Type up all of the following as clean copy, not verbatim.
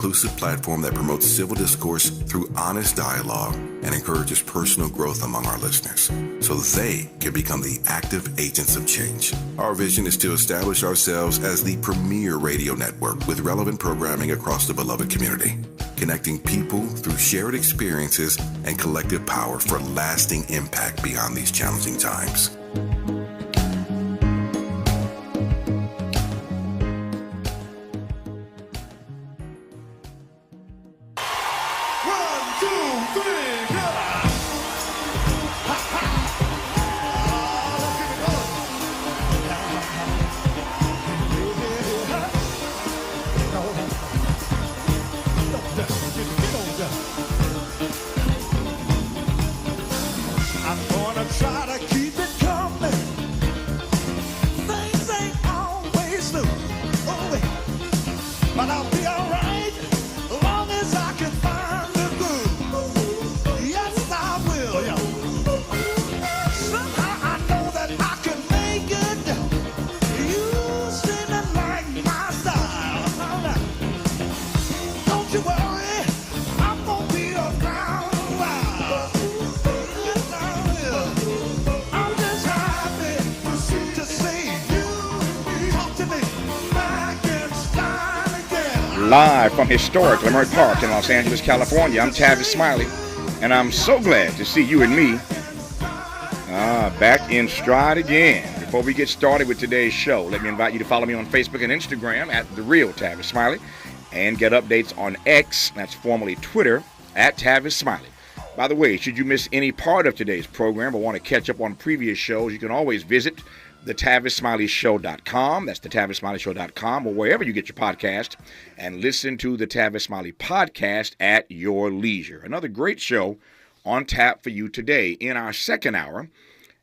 Inclusive platform that promotes civil discourse through honest dialogue and encourages personal growth among our listeners so they can become the active agents of change. Our vision is to establish ourselves as the premier radio network with relevant programming across the beloved community, connecting people through shared experiences and collective power for lasting impact beyond these challenging times. Live from historic Leimert Park in Los Angeles, California, I'm Tavis Smiley, and I'm so glad to see you and me back in stride again. Before we get started with today's show, let me invite you to follow me on Facebook and Instagram at The Real Tavis Smiley, and get updates on X, that's formerly Twitter, at Tavis Smiley. By the way, should you miss any part of today's program or want to catch up on previous shows, you can always visit TheTavisSmileyShow.com. That's TheTavisSmileyShow.com, or wherever you get your podcast, and listen to the Tavis Smiley podcast at your leisure. Another great show on tap for you today. In our second hour,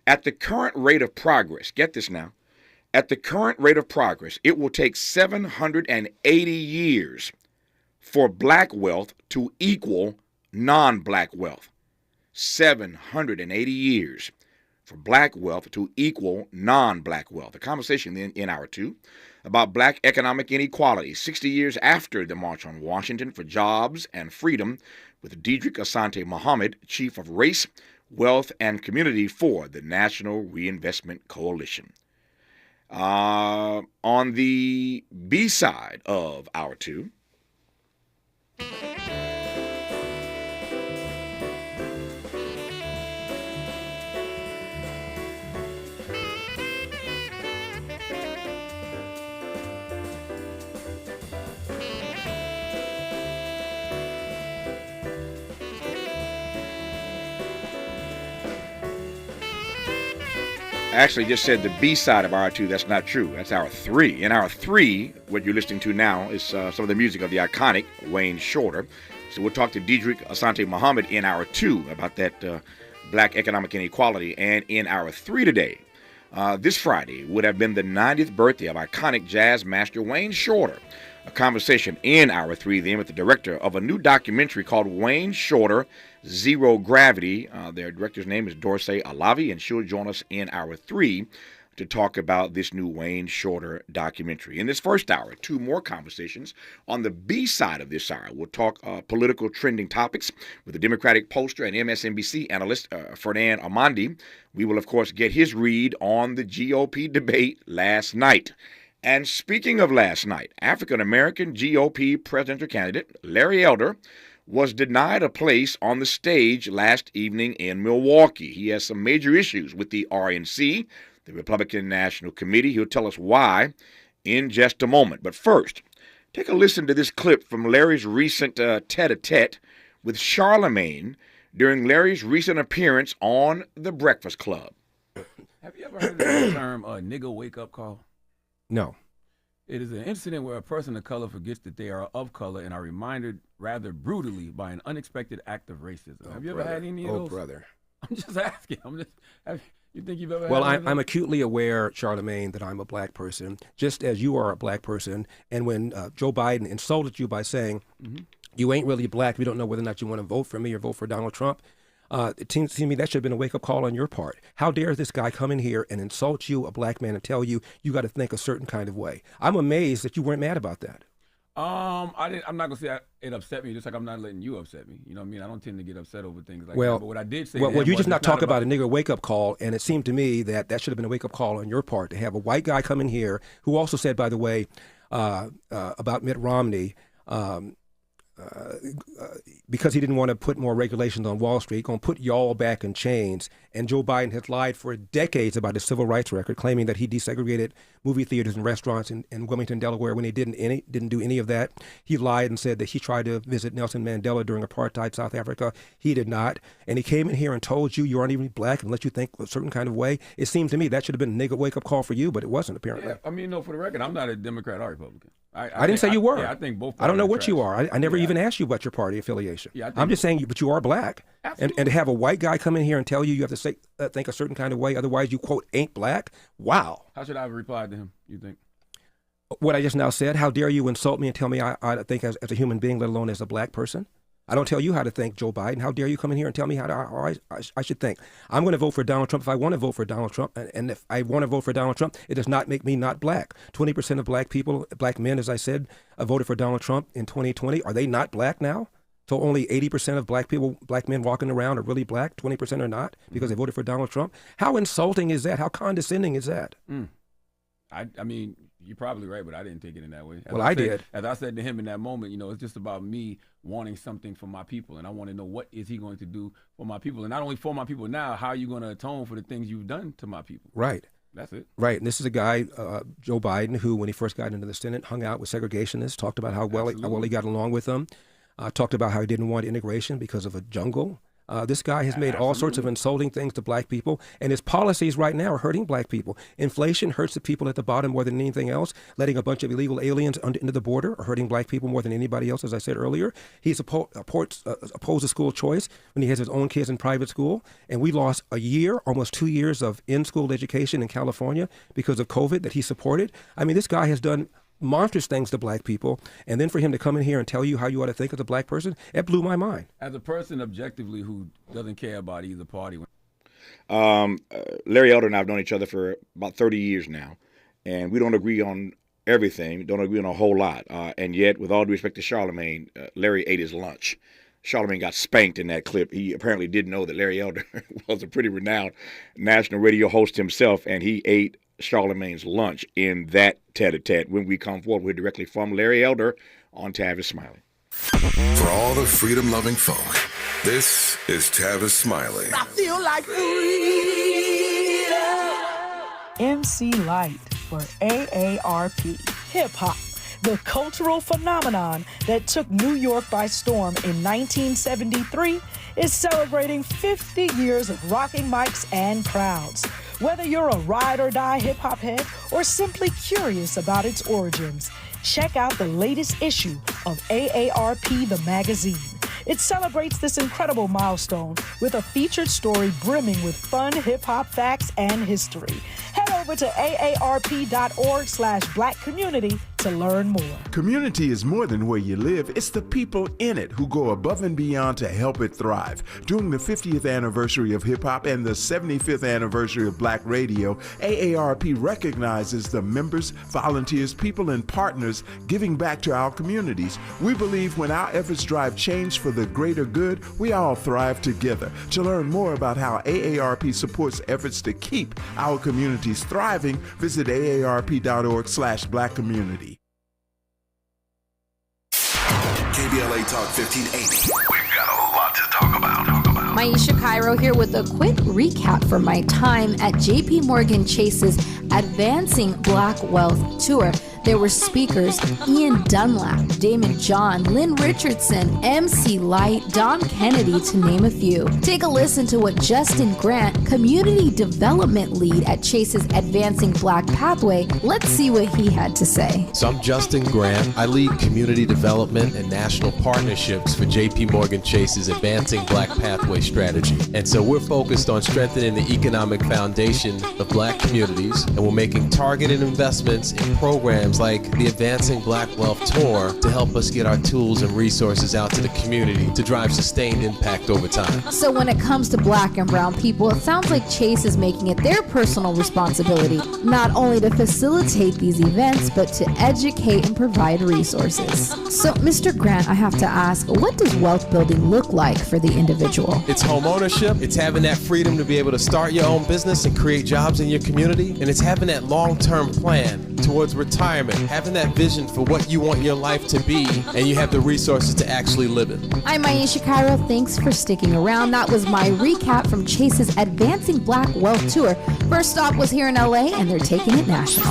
at the current rate of progress, get this now, at the current rate of progress, it will take 780 years for black wealth to equal non-black wealth. 780 years for black wealth to equal non-black wealth. A conversation then in hour two about black economic inequality 60 years after the March on Washington for Jobs and Freedom with Diedrich Asante Muhammad, Chief of Race, Wealth, and Community for the National Reinvestment Coalition. On the B side of hour two, I actually just said the B side of hour two. That's not true. That's hour three. In hour three, what you're listening to now is some of the music of the iconic Wayne Shorter. So we'll talk to Diedrich Asante Muhammad in hour two about that black economic inequality. And in hour three today, this Friday, would have been the 90th birthday of iconic jazz master Wayne Shorter. A conversation in hour three then with the director of a new documentary called Wayne Shorter, Zero Gravity. Their director's name is Dorsey Alavi, and she'll join us in hour three to talk about this new Wayne Shorter documentary. In this first hour, two more conversations. On the B side of this hour, we'll talk political trending topics with the Democratic pollster and MSNBC analyst Ferdinand Amandi. We will, of course, get his read on the GOP debate last night. And speaking of last night, African-American GOP presidential candidate Larry Elder was denied a place on the stage last evening in Milwaukee. He has some major issues with the RNC, the Republican National Committee. He'll tell us why in just a moment. But first, take a listen to this clip from Larry's recent tete-a-tete with Charlemagne during Larry's recent appearance on The Breakfast Club. Have you ever heard of the term nigga wake-up call? No. It is an incident where a person of color forgets that they are of color and are reminded rather brutally by an unexpected act of racism. Have you ever had any of those? Oh, brother. I'm just asking. You think you've ever Well, had I'm acutely aware, Charlemagne, that I'm a black person, just as you are a black person. And when Joe Biden insulted you by saying, you ain't really black, we don't know whether or not you want to vote for me or vote for Donald Trump, it seems to me that should have been a wake-up call on your part. How dare this guy come in here and insult you, a black man, and tell you you got to think a certain kind of way? I'm amazed that you weren't mad about that. I'm not gonna say it upset me, just like I'm not letting you upset me. You know what I mean? I don't tend to get upset over things like Well, that. But what I did say, well, to him you was just not it's talk about a nigger wake-up call, and it seemed to me that should have been a wake-up call on your part to have a white guy come in here who also said, by the way, about Mitt Romney, because he didn't want to put more regulations on Wall Street, going to put y'all back in chains. And Joe Biden has lied for decades about his civil rights record, claiming that he desegregated movie theaters and restaurants in Wilmington, Delaware, when he didn't do any of that. He lied and said that he tried to visit Nelson Mandela during apartheid South Africa. He did not. And he came in here and told you aren't even black and let you think a certain kind of way. It seemed to me that should have been a nigga wake-up call for you, but it wasn't, apparently. Yeah, I mean, no, for the record, I'm not a Democrat or Republican. I didn't say you were. Yeah, I think both. I don't know what you are. I never even asked you about your party affiliation. Yeah, I'm just saying, but you are black. And to have a white guy come in here and tell you have to say, think a certain kind of way, otherwise you, quote, ain't black. Wow. How should I have replied to him, you think? What I just now said, how dare you insult me and tell me I think as a human being, let alone as a black person? I don't tell you how to think, Joe Biden. How dare you come in here and tell me how I should think? I'm going to vote for Donald Trump if I want to vote for Donald Trump. And if I want to vote for Donald Trump, it does not make me not black. 20% of black people, black men, as I said, voted for Donald Trump in 2020. Are they not black now? So only 80% of black men walking around are really black, 20% are not because they voted for Donald Trump? How insulting is that? How condescending is that? I mean, you're probably right, but I didn't take it in that way. I did. As I said to him in that moment, it's just about me wanting something for my people, and I want to know what is he going to do for my people, and not only for my people now, how are you going to atone for the things you've done to my people? Right. That's it. Right. And this is a guy, Joe Biden, who, when he first got into the Senate, hung out with segregationists, talked about how well he got along with them, talked about how he didn't want integration because of a jungle. This guy has made all sorts of insulting things to black people, and his policies right now are hurting black people. Inflation hurts the people at the bottom more than anything else. Letting a bunch of illegal aliens into the border are hurting black people more than anybody else, as I said earlier. He's opposed to school choice when he has his own kids in private school, and we lost a year, almost 2 years of in-school education in California because of COVID that he supported. I mean, this guy has done monstrous things to black people, and then for him to come in here and tell you how you ought to think as a black person, it blew my mind. As a person objectively who doesn't care about either party. Larry Elder and I have known each other for about 30 years now, and we don't agree on everything, don't agree on a whole lot, and yet, with all due respect to Charlemagne, Larry ate his lunch. Charlemagne got spanked in that clip. He apparently didn't know that Larry Elder was a pretty renowned national radio host himself, and he ate Charlemagne's lunch in that tete-a-tete. When we come forward, we're directly from Larry Elder on Tavis Smiley. For all the freedom-loving folk, this is Tavis Smiley. I feel like freedom. MC Light for AARP. Hip-hop, the cultural phenomenon that took New York by storm in 1973, is celebrating 50 years of rocking mics and crowds. Whether you're a ride-or-die hip-hop head or simply curious about its origins, check out the latest issue of AARP, the magazine. It celebrates this incredible milestone with a featured story brimming with fun hip-hop facts and history. Head over to aarp.org/black community to learn more. Community is more than where you live. It's the people in it who go above and beyond to help it thrive. During the 50th anniversary of hip-hop and the 75th anniversary of Black Radio, AARP recognizes the members, volunteers, people, and partners giving back to our communities. We believe when our efforts drive change for the greater good, we all thrive together. To learn more about how AARP supports efforts to keep our communities thriving, visit aarp.org/black community. KBLA Talk 1580. We've got a lot to talk about. Maisha Cairo here with a quick recap from my time at JP Morgan Chase's Advancing Black Wealth Tour. There were speakers Ian Dunlap, Damon John, Lynn Richardson, MC Light, Don Kennedy, to name a few. Take a listen to what Justin Grant, Community Development Lead at Chase's Advancing Black Pathway, let's see what he had to say. So I'm Justin Grant. I lead Community Development and National Partnerships for JP Morgan Chase's Advancing Black Pathway strategy. And so we're focused on strengthening the economic foundation of black communities, and we're making targeted investments in programs programs like the Advancing Black Wealth Tour to help us get our tools and resources out to the community to drive sustained impact over time. So when it comes to black and brown people, it sounds like Chase is making it their personal responsibility not only to facilitate these events, but to educate and provide resources. So, Mr. Grant, I have to ask, what does wealth building look like for the individual? It's home ownership, it's having that freedom to be able to start your own business and create jobs in your community, and it's having that long-term plan towards retirement, having that vision for what you want your life to be, and you have the resources to actually live it. I'm Aisha Cairo. Thanks for sticking around. That was my recap from Chase's Advancing Black Wealth Tour. First stop was here in LA, and they're taking it national.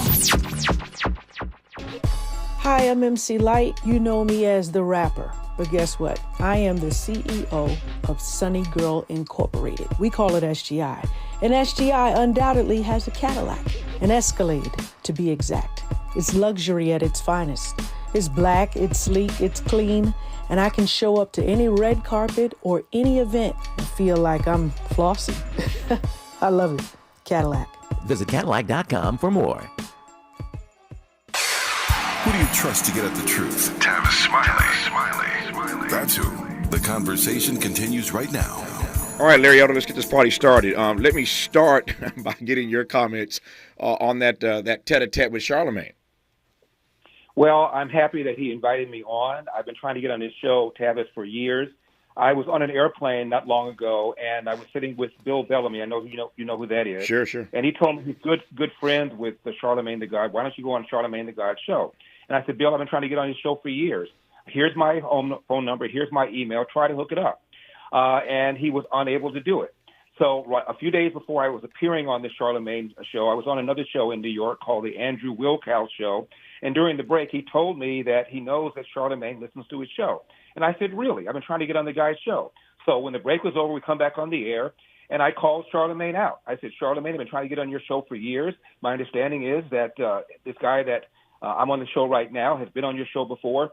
Hi, I'm MC Light. You know me as the rapper. But guess what? I am the CEO of Sunny Girl Incorporated. We call it SGI. And SGI undoubtedly has a Cadillac, an Escalade to be exact. It's luxury at its finest. It's black, it's sleek, it's clean, and I can show up to any red carpet or any event and feel like I'm flossing. I love it. Cadillac. Visit Cadillac.com for more. Who do you trust to get at the truth? Tavis Smiley. That's who. The conversation continues right now. All right, Larry Elder, let's get this party started. Let me start by getting your comments on that tete-a-tete with Charlemagne. Well, I'm happy that he invited me on. I've been trying to get on his show, Tavis, for years. I was on an airplane not long ago, and I was sitting with Bill Bellamy. I know you know who that is. Sure. And he told me he's good friends with Charlemagne the God. Why don't you go on Charlemagne the God's show? And I said, Bill, I've been trying to get on his show for years. Here's my phone number. Here's my email. Try to hook it up. And he was unable to do it. So a few days before I was appearing on the Charlemagne show, I was on another show in New York called the Andrew Wilkow Show. And during the break, he told me that he knows that Charlemagne listens to his show. And I said, really? I've been trying to get on the guy's show. So when the break was over, we come back on the air, and I called Charlemagne out. I said, Charlemagne, I've been trying to get on your show for years. My understanding is that this guy that I'm on the show right now has been on your show before.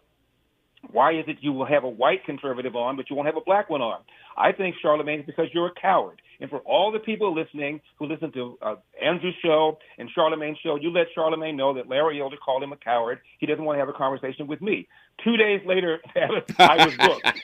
Why is it you will have a white conservative on, but you won't have a black one on? I think, Charlemagne, it's because you're a coward. And for all the people listening who listen to Andrew's show and Charlemagne's show, you let Charlemagne know that Larry Elder called him a coward. He doesn't want to have a conversation with me. 2 days later, I was booked.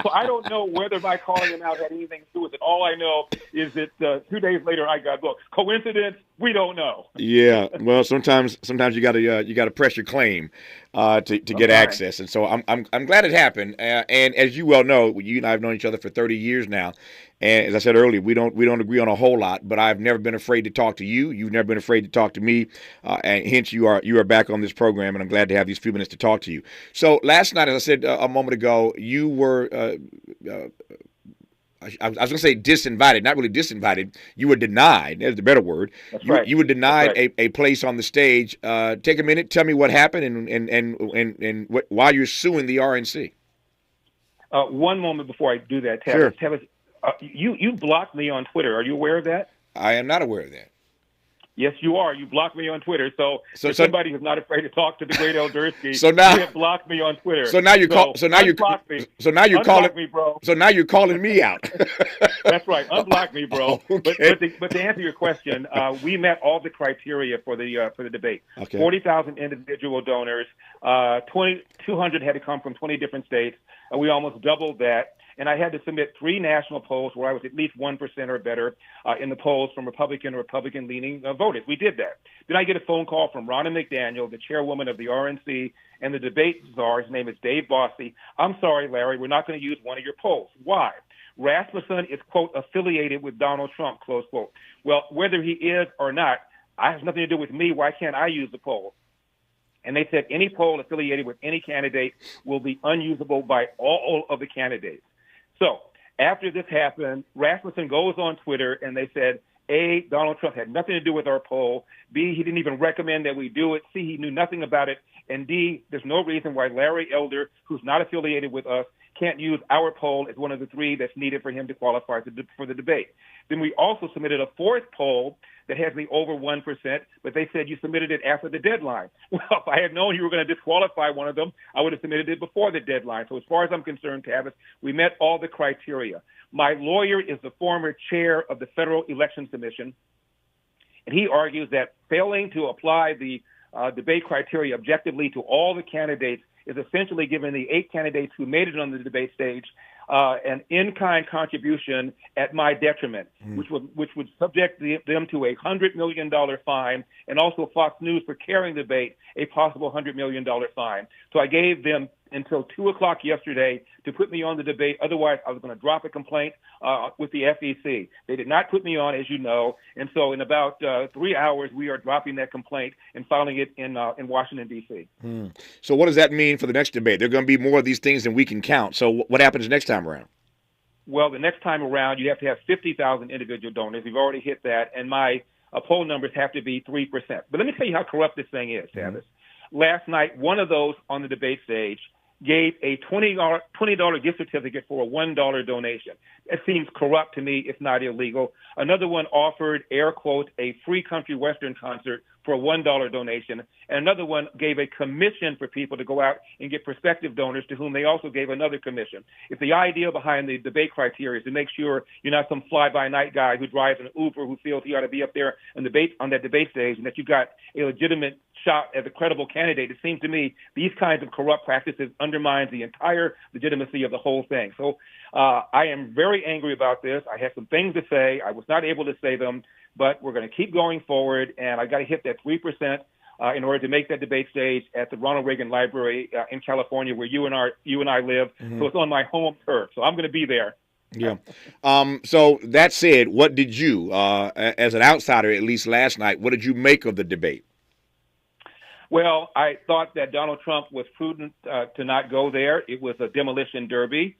So I don't know whether my calling him out had anything to do with it. All I know is that 2 days later, I got booked. Coincidence? We don't know. Yeah. Well, sometimes you gotta press your claim to get access, and so I'm glad it happened. And as you well know, you and I have known each other for 30 years now. And as I said earlier, we don't agree on a whole lot, but I've never been afraid to talk to you. You've never been afraid to talk to me, and hence you are back on this program, and I'm glad to have these few minutes to talk to you. So last night, as I said a moment ago, you were I was going to say disinvited, not really disinvited. You were denied. There's the better word. That's right. You were denied right. a place on the stage. Take a minute. Tell me what happened and why you're suing the RNC. One moment before I do that, Tavis. Sure. Tavis, you blocked me on Twitter. Are you aware of that? I am not aware of that. Yes, you are. You blocked me on Twitter. So somebody who's not afraid to talk to the great Eldersky, so now you have blocked me on Twitter. So now you're calling me, bro. So now you're calling me out. That's right. Unblock me, bro. Okay. But to answer your question, we met all the criteria for the debate. Okay. 40,000 individual donors. 200 had to come from 20 different states. We almost doubled that. And I had to submit 3 national polls where I was at least 1% or better in the polls from Republican-leaning voters. We did that. Then I get a phone call from Ronna McDaniel, the chairwoman of the RNC, and the debate czar. His name is Dave Bossy. I'm sorry, Larry, we're not going to use one of your polls. Why? Rasmussen is, quote, affiliated with Donald Trump, close quote. Well, whether he is or not, it has nothing to do with me. Why can't I use the poll? And they said any poll affiliated with any candidate will be unusable by all of the candidates. So after this happened, Rasmussen goes on Twitter and they said, A, Donald Trump had nothing to do with our poll. B, he didn't even recommend that we do it. C, he knew nothing about it. And D, there's no reason why Larry Elder, who's not affiliated with us, can't use our poll as one of the 3 that's needed for him to qualify for the debate. Then we also submitted a 4th poll that has me over 1%, but they said you submitted it after the deadline. Well, if I had known you were going to disqualify one of them, I would have submitted it before the deadline. So as far as I'm concerned, Tavis, we met all the criteria. My lawyer is the former chair of the Federal Election Commission, and he argues that failing to apply the debate criteria objectively to all the candidates is essentially giving the 8 candidates who made it on the debate stage an in-kind contribution at my detriment, which would subject them to a $100 million fine, and also Fox News for carrying the debate a possible $100 million fine. So I gave them until 2 o'clock yesterday to put me on the debate. Otherwise, I was going to drop a complaint with the FEC. They did not put me on, as you know, and so in about 3 hours, we are dropping that complaint and filing it in Washington, D.C. So what does that mean for the next debate? There are going to be more of these things than we can count. So what happens next time around? Well, the next time around, you have to have 50,000 individual donors. We've already hit that, and my poll numbers have to be 3%. But let me tell you how corrupt this thing is, Tavis. Last night, one of those on the debate stage gave a $20 gift certificate for a $1 donation. It seems corrupt to me, if not illegal. Another one offered, air quotes, a free country western concert for a $1 donation. And another one gave a commission for people to go out and get prospective donors, to whom they also gave another commission. If the idea behind the debate criteria is to make sure you're not some fly-by-night guy who drives an Uber who feels he ought to be up there on that debate stage, and that you've got a legitimate shot as a credible candidate, it seems to me these kinds of corrupt practices undermines the entire legitimacy of the whole thing. So I am very angry about this. I had some things to say. I was not able to say them, but we're going to keep going forward, and I got to hit that 3% in order to make that debate stage at the Ronald Reagan Library in California, where you and I live. So it's on my home turf. So I'm going to be there. Yeah. So that said, what did you, as an outsider, at least last night, what did you make of the debate? Well, I thought that Donald Trump was prudent to not go there. It was a demolition derby.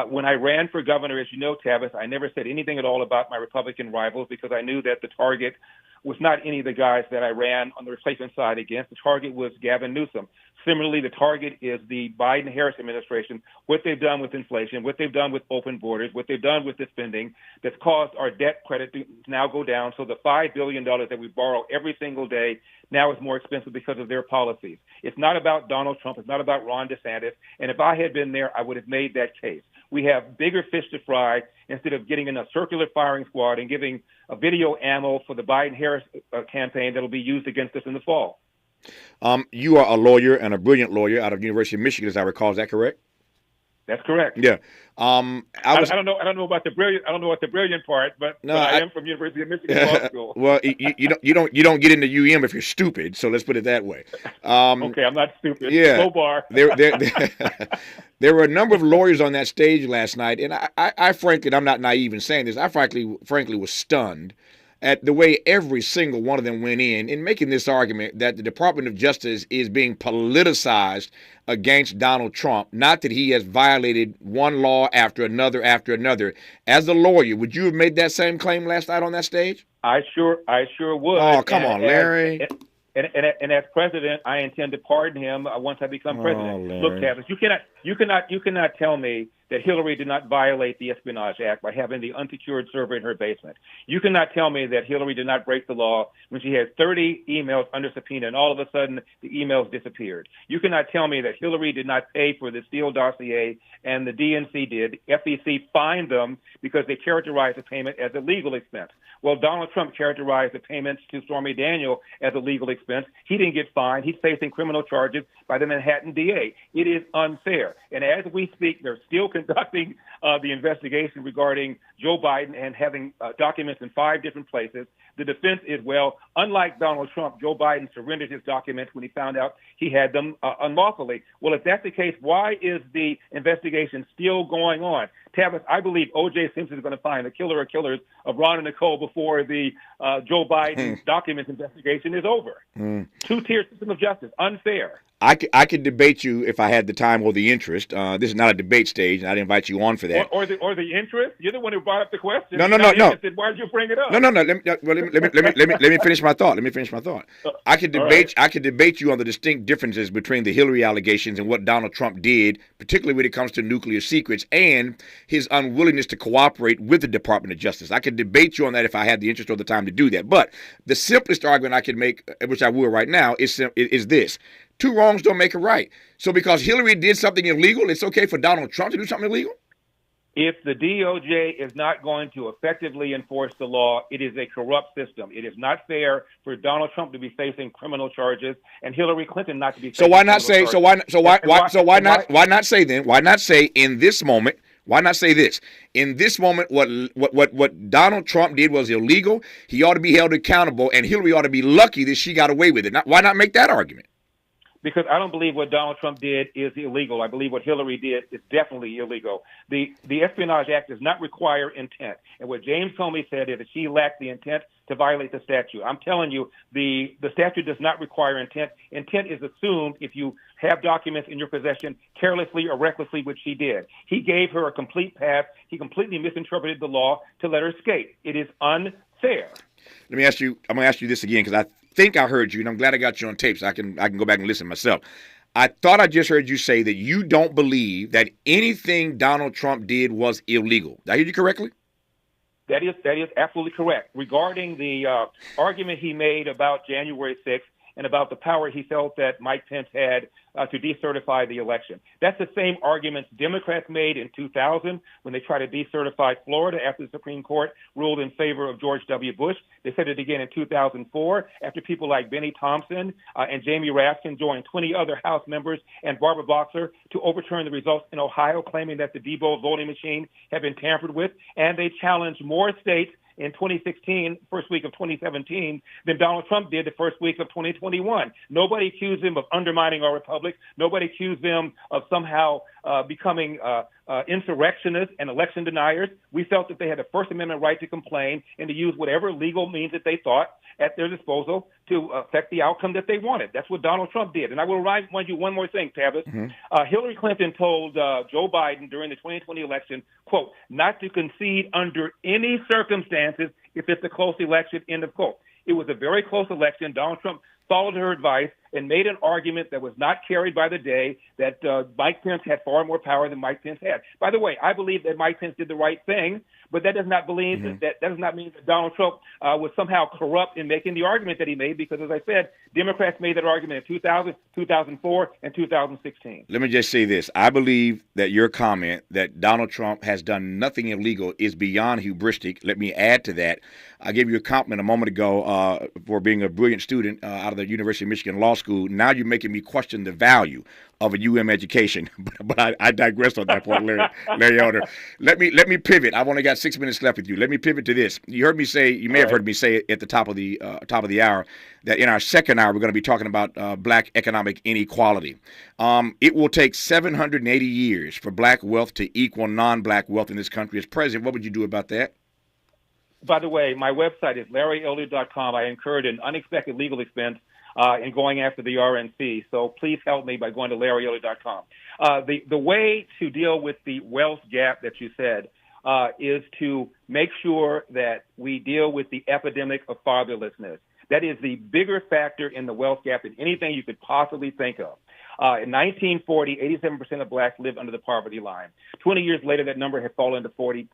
When I ran for governor, as you know, Tavis, I never said anything at all about my Republican rivals because I knew that the target was not any of the guys that I ran on the replacement side against. The target was Gavin Newsom. Similarly, the target is the Biden-Harris administration, what they've done with inflation, what they've done with open borders, what they've done with the spending that's caused our debt credit to now go down. So the $5 billion that we borrow every single day now is more expensive because of their policies. It's not about Donald Trump. It's not about Ron DeSantis. And if I had been there, I would have made that case. We have bigger fish to fry instead of getting in a circular firing squad and giving a video ammo for the Biden-Harris campaign that will be used against us in the fall. You are a lawyer and a brilliant lawyer out of the University of Michigan, as I recall. Is that correct? That's correct. Yeah. I don't know about the brilliant. I don't know what the brilliant part, but I am from University of Michigan Law School. Well, you don't get into UM if you're stupid. So let's put it that way. Okay, I'm not stupid. Yeah. Low bar. There were a number of lawyers on that stage last night, and I frankly, and I'm not naive in saying this, I frankly was stunned at the way every single one of them went in making this argument that the Department of Justice is being politicized against Donald Trump, not that he has violated one law after another after another. As a lawyer, would you have made that same claim last night on that stage? I sure would. Oh, come on, Larry. And as president, I intend to pardon him once I become president. Look, Tavis, you cannot tell me that Hillary did not violate the Espionage Act by having the unsecured server in her basement. You cannot tell me that Hillary did not break the law when she had 30 emails under subpoena and all of a sudden the emails disappeared. You cannot tell me that Hillary did not pay for the Steele dossier and the DNC did. FEC fined them because they characterized the payment as a legal expense. Well, Donald Trump characterized the payments to Stormy Daniels as a legal expense. He didn't get fined. He's facing criminal charges by the Manhattan DA. It is unfair. And as we speak, they're still conducting the investigation regarding Joe Biden and having documents in 5 different places. The defense is, well, unlike Donald Trump, Joe Biden surrendered his documents when he found out he had them unlawfully. Well, if that's the case, why is the investigation still going on? Tavis, I believe O.J. Simpson is going to find the killer or killers of Ron and Nicole before the Joe Biden documents investigation is over. 2-tier system of justice, unfair. I could debate you if I had the time or the interest. This is not a debate stage, and I'd invite you on for that. Or the interest. You're the one who brought up the question. No. Why did you bring it up? No. Let me finish my thought. I could debate you on the distinct differences between the Hillary allegations and what Donald Trump did, particularly when it comes to nuclear secrets and his unwillingness to cooperate with the Department of Justice. I could debate you on that if I had the interest or the time to do that. But the simplest argument I could make, which I will right now, is this. 2 wrongs don't make a right. So because Hillary did something illegal, it's okay for Donald Trump to do something illegal? If the DOJ is not going to effectively enforce the law, it is a corrupt system. It is not fair for Donald Trump to be facing criminal charges and Hillary Clinton not to be facing So why not criminal say? charges. Why not say then? Why not say in this moment? Why not say this? In this moment, what Donald Trump did was illegal. He ought to be held accountable, and Hillary ought to be lucky that she got away with it. Why not make that argument? Because I don't believe what Donald Trump did is illegal. I believe what Hillary did is definitely illegal. The Espionage Act does not require intent. And what James Comey said is that she lacked the intent to violate the statute. I'm telling you, the statute does not require intent. Intent is assumed if you have documents in your possession carelessly or recklessly, which she did. He gave her a complete pass. He completely misinterpreted the law to let her escape. It is unfair. Let me ask you. I'm going to ask you this again because I think I heard you, and I'm glad I got you on tape so I can go back and listen myself. I thought I just heard you say that you don't believe that anything Donald Trump did was illegal. Did I hear you correctly? That is absolutely correct. Regarding the argument he made about January 6th and about the power he felt that Mike Pence had to decertify the election. That's the same arguments Democrats made in 2000 when they tried to decertify Florida after the Supreme Court ruled in favor of George W. Bush. They said it again in 2004 after people like Benny Thompson and Jamie Raskin joined 20 other House members and Barbara Boxer to overturn the results in Ohio, claiming that the Debo voting machine had been tampered with. And they challenged more states in 2016, first week of 2017, than Donald Trump did the first week of 2021. Nobody accused him of undermining our republic. Nobody accused them of somehow becoming insurrectionists and election deniers. We felt that they had a First Amendment right to complain and to use whatever legal means that they thought at their disposal to affect the outcome that they wanted. That's what Donald Trump did. And I will remind you one more thing, Tavis. Hillary Clinton told Joe Biden during the 2020 election, quote, not to concede under any circumstances if it's a close election, end of quote. It was a very close election. Donald Trump followed her advice and made an argument that was not carried by the day that Mike Pence had far more power than Mike Pence had. By the way, I believe that Mike Pence did the right thing, but that does not believe that does not mean that Donald Trump was somehow corrupt in making the argument that he made, because, as I said, Democrats made that argument in 2000, 2004, and 2016. Let me just say this. I believe that your comment that Donald Trump has done nothing illegal is beyond hubristic. Let me add to that. I gave you a compliment a moment ago for being a brilliant student out of the University of Michigan Law School. Now you're making me question the value of a UM education, but I digress on that point, Larry Elder. Let me pivot. I've only got 6 minutes left with you. Let me pivot to this. You heard me say, you may have heard me say at the top of the hour, that in our second hour we're going to be talking about black economic inequality. It will take 780 years for black wealth to equal non-black wealth in this country. As president, what would you do about that? By the way, my website is larryelder.com. I incurred an unexpected legal expense in going after the RNC. So please help me by going to larryelder.com. The way to deal with the wealth gap that you said is to make sure that we deal with the epidemic of fatherlessness. That is the bigger factor in the wealth gap than anything you could possibly think of. In 1940, 87% of blacks lived under the poverty line. 20 years later, that number had fallen to 40%.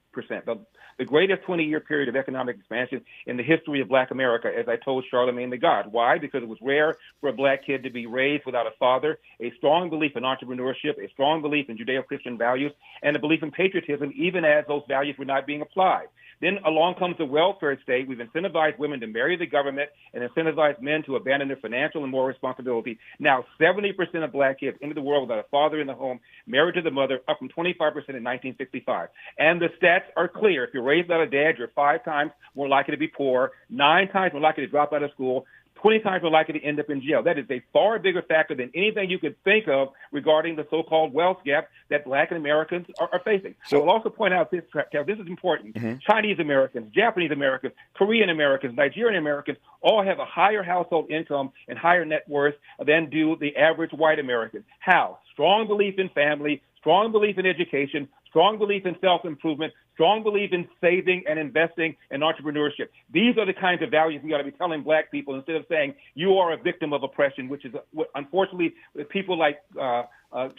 The greatest 20-year period of economic expansion in the history of black America, as I told Charlemagne the God. Why? Because it was rare for a black kid to be raised without a father, a strong belief in entrepreneurship, a strong belief in Judeo-Christian values, and a belief in patriotism, even as those values were not being applied. Then along comes the welfare state. We've incentivized women to marry the government and incentivized men to abandon their financial and moral responsibility. Now, 70% of black kids enter the world without a father in the home, married to the mother, up from 25% in 1965. And the stats are clear. If you're raised without a dad, you're 5 times more likely to be poor, 9 times more likely to drop out of school, 20 times more likely to end up in jail. That is a far bigger factor than anything you could think of regarding the so-called wealth gap that black Americans are facing. So I will also point out this, this is important. Chinese Americans, Japanese Americans, Korean Americans, Nigerian Americans all have a higher household income and higher net worth than do the average white American. How? Strong belief in family, strong belief in education, strong belief in self-improvement, strong belief in saving and investing and entrepreneurship. These are the kinds of values we ought to be telling black people instead of saying you are a victim of oppression, which is what, unfortunately, people like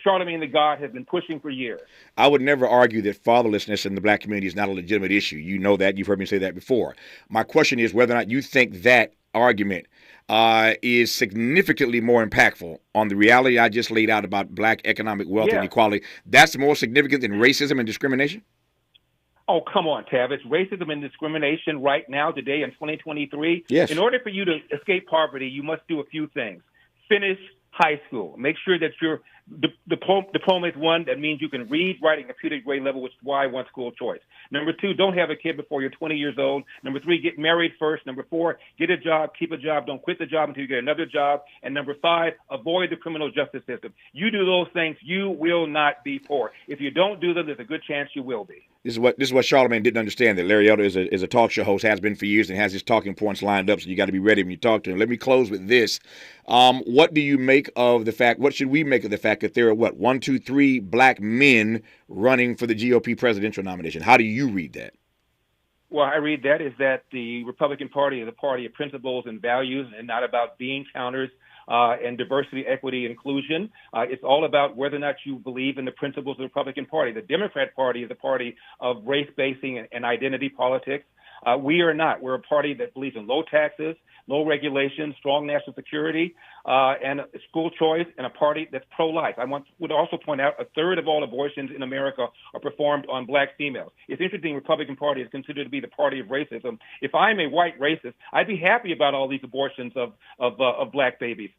Charlemagne the God have been pushing for years. I would never argue that fatherlessness in the black community is not a legitimate issue. You know that. You've heard me say that before. My question is whether or not you think that argument is significantly more impactful on the reality I just laid out about black economic wealth and equality. That's more significant than racism and discrimination? Oh, come on, Tavis. Racism and discrimination right now, today in 2023. Yes. In order for you to escape poverty, you must do a few things. Finish high school. Make sure that your diploma is one that means you can read, write, and compute at grade level, which is why I want school choice. Number 2, don't have a kid before you're 20 years old. Number 3, get married first. Number 4, get a job, keep a job, don't quit the job until you get another job. And number 5, avoid the criminal justice system. You do those things, you will not be poor. If you don't do them, there's a good chance you will be. This is what Charlamagne didn't understand, that Larry Elder is a talk show host, has been for years, and has his talking points lined up, so you got to be ready when you talk to him. Let me close with this. What do you make of the fact, what should we make of the fact that there are, 1, 2, 3 black men running for the GOP presidential nomination? How do you read that? Well, I read that is that the Republican Party is a party of principles and values and not about bean counters and diversity, equity, inclusion. It's all about whether or not you believe in the principles of the Republican Party. The Democrat Party is a party of race-basing and identity politics. We are not. We're a party that believes in low taxes, low regulations, strong national security, and school choice, and a party that's pro-life. I would also point out a third of all abortions in America are performed on black females. It's interesting the Republican Party is considered to be the party of racism. If I'm a white racist, I'd be happy about all these abortions of black babies.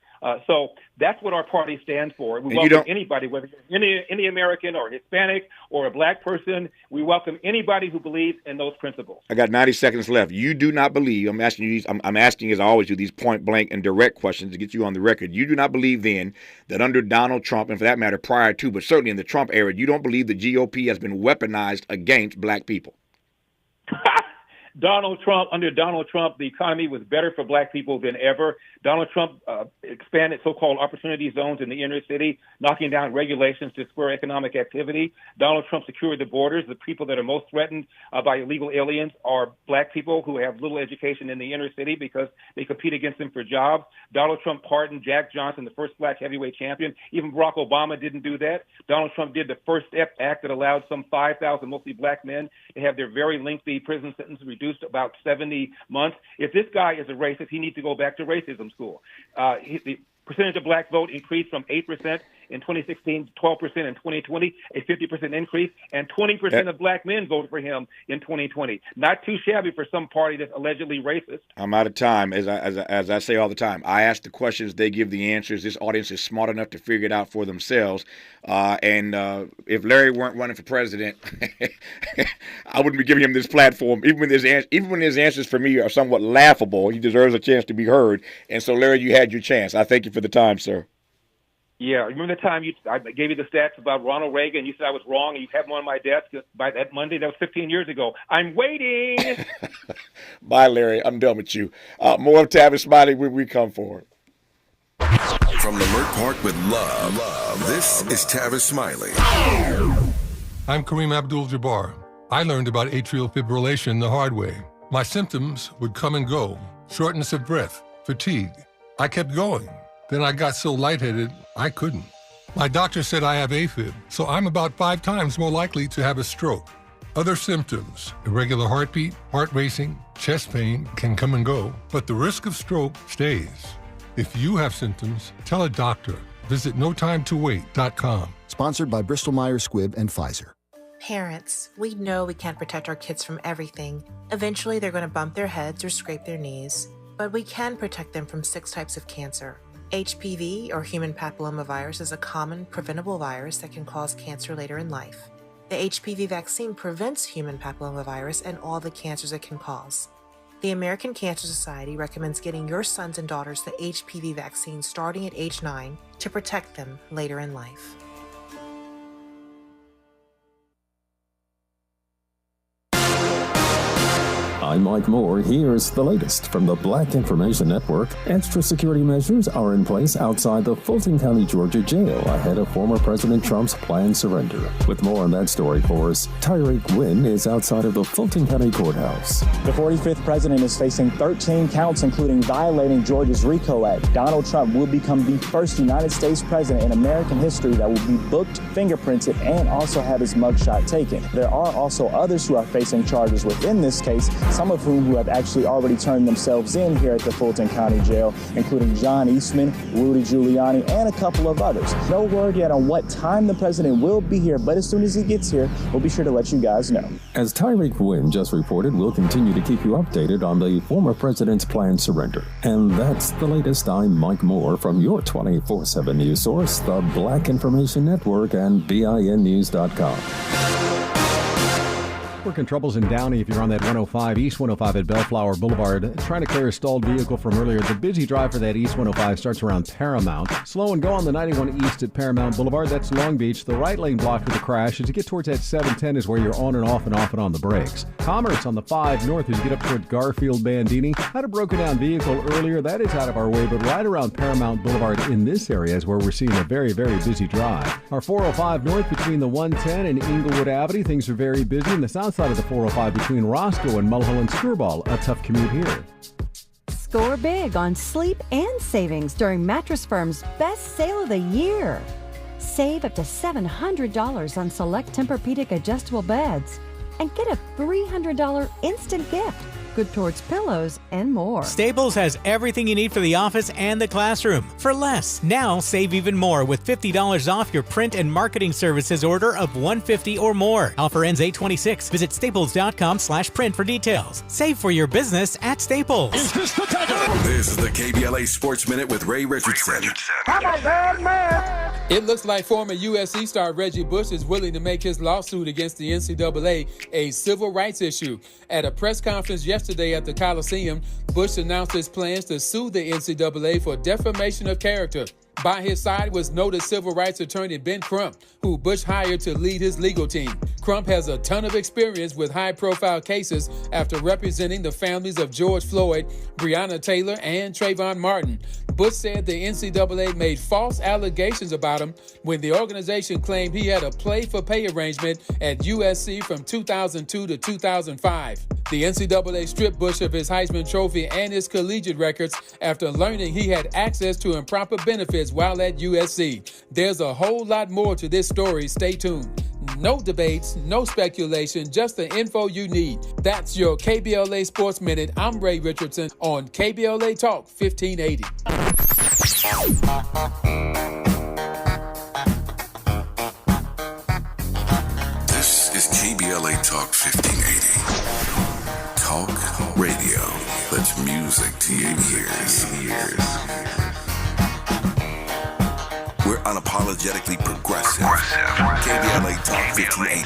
So that's what our party stands for. We welcome anybody, whether you're any American or Hispanic or a black person. We welcome anybody who believes in those principles. I got 90 seconds left. You do not believe, I'm asking you these, I'm asking as I always do, these point blank and direct questions to get you on the record. You do not believe then that under Donald Trump, and for that matter prior to, but certainly in the Trump era, you don't believe the GOP has been weaponized against black people? Under Donald Trump, the economy was better for black people than ever. Donald Trump expanded so-called opportunity zones in the inner city, knocking down regulations to spur economic activity. Donald Trump secured the borders. The people that are most threatened by illegal aliens are black people who have little education in the inner city because they compete against them for jobs. Donald Trump pardoned Jack Johnson, the first black heavyweight champion. Even Barack Obama didn't do that. Donald Trump did the First Step Act that allowed some 5,000 mostly black men to have their very lengthy prison sentence reduced about 70 months. If this guy is a racist, he needs to go back to racism school. The percentage of black vote increased from 8% in 2016 to 12% in 2020, a 50% increase, and 20% of black men voted for him in 2020. Not too shabby for some party that's allegedly racist. I'm out of time. As I say all the time, I ask the questions, they give the answers. This audience is smart enough to figure it out for themselves. And if Larry weren't running for president, I wouldn't be giving him this platform. Even when his answers for me are somewhat laughable, he deserves a chance to be heard. And so, Larry, you had your chance. I thank you for the time, sir. Yeah, remember the time I gave you the stats about Ronald Reagan? You said I was wrong, and you have them on my desk by that Monday. That was 15 years ago. I'm waiting. Bye, Larry. I'm done with you. More of Tavis Smiley when we come forward. From Lamert Park with love, this is Tavis Smiley. I'm Kareem Abdul-Jabbar. I learned about atrial fibrillation the hard way. My symptoms would come and go: shortness of breath, fatigue. I kept going. Then I got so lightheaded, I couldn't. My doctor said I have AFib, so I'm about 5 times more likely to have a stroke. Other symptoms: irregular heartbeat, heart racing, chest pain can come and go, but the risk of stroke stays. If you have symptoms, tell a doctor. Visit notimetowait.com. Sponsored by Bristol-Myers Squibb and Pfizer. Parents, we know we can't protect our kids from everything. Eventually, they're going to bump their heads or scrape their knees. But we can protect them from 6 types of cancer. HPV, or human papillomavirus, is a common preventable virus that can cause cancer later in life. The HPV vaccine prevents human papillomavirus and all the cancers it can cause. The American Cancer Society recommends getting your sons and daughters the HPV vaccine starting at age 9 to protect them later in life. I'm Mike Moore. Here's the latest from the Black Information Network. Extra security measures are in place outside the Fulton County, Georgia jail ahead of former President Trump's planned surrender. With more on that story for us, Tyree Gwynn is outside of the Fulton County Courthouse. The 45th president is facing 13 counts, including violating Georgia's RICO Act. Donald Trump will become the first United States president in American history that will be booked, fingerprinted, and also have his mugshot taken. There are also others who are facing charges within this case. some of whom have actually already turned themselves in here at the Fulton County Jail, including John Eastman, Rudy Giuliani, and a couple of others. No word yet on what time the president will be here, but as soon as he gets here, we'll be sure to let you guys know. As Tyreek Wynn just reported, we'll continue to keep you updated on the former president's planned surrender. And that's the latest. I'm Mike Moore from your 24/7 news source, the Black Information Network and BINnews.com. Working troubles in Downey if you're on that 105, East 105 at Bellflower Boulevard. Trying to clear a stalled vehicle from earlier. The busy drive for that East 105 starts around Paramount. Slow and go on the 91 East at Paramount Boulevard. That's Long Beach. The right lane blocked with a crash. As you get towards that 710 is where you're on and off and off and on the brakes. Commerce on the 5 North as you get up toward Garfield Bandini. Had a broken down vehicle earlier. That is out of our way, but right around Paramount Boulevard in this area is where we're seeing a very, very busy drive. Our 405 North between the 110 and Inglewood Avenue. Things are very busy. And the south side of the 405 between Roscoe and Mulholland Skirball. A tough commute here. Score big on sleep and savings during Mattress Firm's best sale of the year. Save up to $700 on select Tempur-Pedic adjustable beds and get a $300 instant gift. Good towards pillows and more. Staples has everything you need for the office and the classroom for less. Now save even more with $50 off your print and marketing services order of $150 or more. Offer ends 8/26. Visit staples.com/print for details. Save for your business at Staples. This is the KBLA Sports Minute with Ray Richardson. I'm a bad man. It looks like former USC star Reggie Bush is willing to make his lawsuit against the NCAA a civil rights issue. At a press conference yesterday at the Coliseum, Bush announced his plans to sue the NCAA for defamation of character. By his side was noted civil rights attorney Ben Crump, who Bush hired to lead his legal team. Crump has a ton of experience with high-profile cases after representing the families of George Floyd, Breonna Taylor, and Trayvon Martin. Bush said the NCAA made false allegations about him when the organization claimed he had a play-for-pay arrangement at USC from 2002 to 2005. The NCAA stripped Bush of his Heisman Trophy and his collegiate records after learning he had access to improper benefits while at USC. There's a whole lot more to this story. Stay tuned. No debates, no speculation, just the info you need. That's your KBLA Sports Minute. I'm Ray Richardson on KBLA Talk 1580. This is KBLA Talk 1580. Talk radio. That's music to your ears. We're unapologetically progressive. KBLA Talk 1580.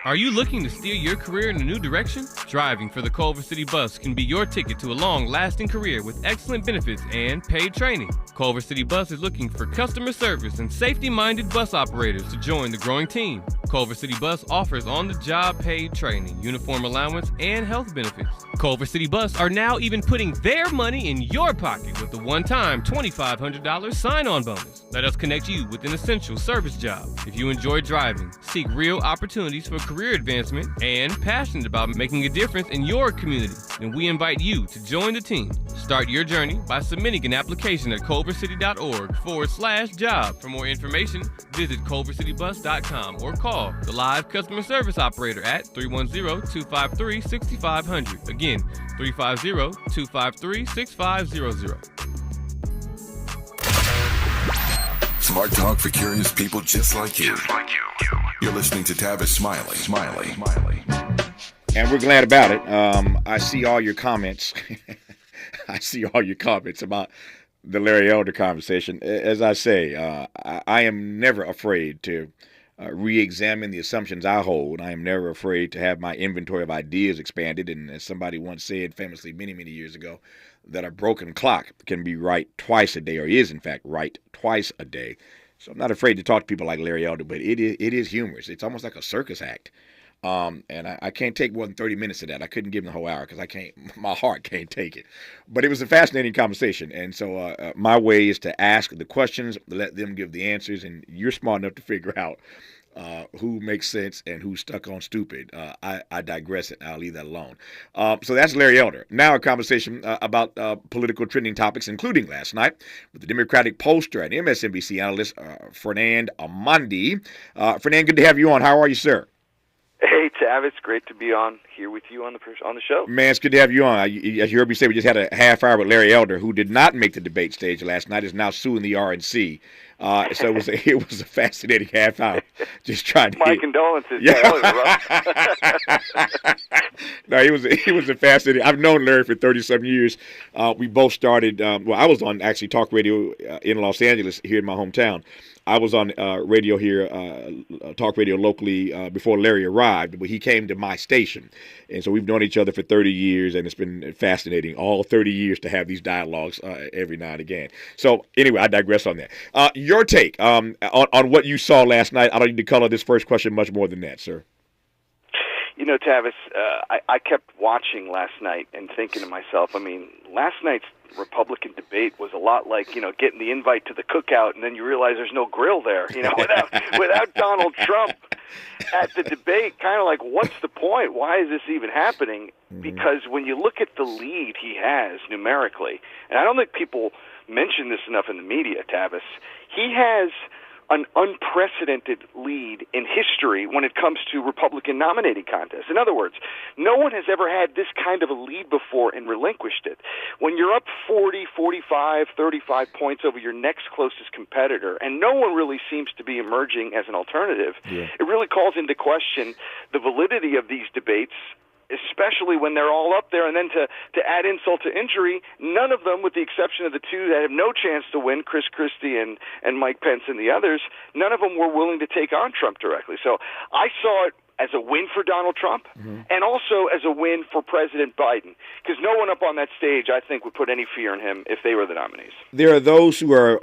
Are you looking to steer your career in a new direction? Driving for the Culver City Bus can be your ticket to a long-lasting career with excellent benefits and paid training. Culver City Bus is looking for customer service and safety-minded bus operators to join the growing team. Culver City Bus offers on-the-job paid training, uniform allowance, and health benefits. Culver City Bus are now even putting their money in your pocket with a one-time $2,500 sign-on bonus. Let us connect you with an essential service job. If you enjoy driving, seek real opportunities for career advancement, and passionate about making a difference in your community, then we invite you to join the team. Start your journey by submitting an application at culvercity.org/job. For more information, visit culvercitybus.com or call the live customer service operator at 310-253-6500. Again, 350-253-6500. Smart talk for curious people just like you. You're listening to Tavis Smiley. And we're glad about it. I see all your comments. I see all your comments about the Larry Elder conversation. As I say, I am never afraid to re-examine the assumptions I hold. I am never afraid to have my inventory of ideas expanded. And as somebody once said famously many, many years ago, that a broken clock can be right twice a day, or is in fact right twice a day. So I'm not afraid to talk to people like Larry Elder, but it is humorous. It's almost like a circus act. And I can't take more than 30 minutes of that. I couldn't give him the whole hour because my heart can't take it. But it was a fascinating conversation. And so my way is to ask the questions, let them give the answers, and you're smart enough to figure out who makes sense and who's stuck on stupid. I digress, and I'll leave that alone. So that's Larry Elder. Now a conversation about political trending topics, including last night with the Democratic pollster and MSNBC analyst Fernand Amandi. Fernand, good to have you on. How are you, sir? Hey, Tavis, great to be on here with you on the show. Man, it's good to have you on. As you heard me say, we just had a half hour with Larry Elder, who did not make the debate stage last night, is now suing the RNC. So it was a fascinating half hour. Just trying to. My condolences. Yeah. No, he was a fascinating. I've known Larry for 30-some years. We both started. Well, I was on actually talk radio in Los Angeles here in my hometown. I was on radio here, talk radio locally before Larry arrived, but he came to my station. And so we've known each other for 30 years, and it's been fascinating, all 30 years, to have these dialogues every now and again. So anyway, I digress on that. Your take on what you saw last night. I don't need to color this first question much more than that, sir. You know, Tavis, I kept watching last night and thinking to myself, I mean, last night's Republican debate was a lot like, getting the invite to the cookout and then you realize there's no grill there, without Donald Trump at the debate, kind of like, what's the point? Why is this even happening? Because when you look at the lead he has numerically, and I don't think people mention this enough in the media, Tavis, he has an unprecedented lead in history when it comes to Republican nominating contests. In other words, no one has ever had this kind of a lead before and relinquished it. When you're up 40, 45, 35 points over your next closest competitor, and no one really seems to be emerging as an alternative, it really calls into question the validity of these debates, especially when they're all up there. And then to add insult to injury, none of them, with the exception of the two that have no chance to win, Chris Christie and Mike Pence and the others, none of them were willing to take on Trump directly. So I saw it as a win for Donald Trump and also as a win for President Biden, because no one up on that stage, I think, would put any fear in him if they were the nominees. There are those who are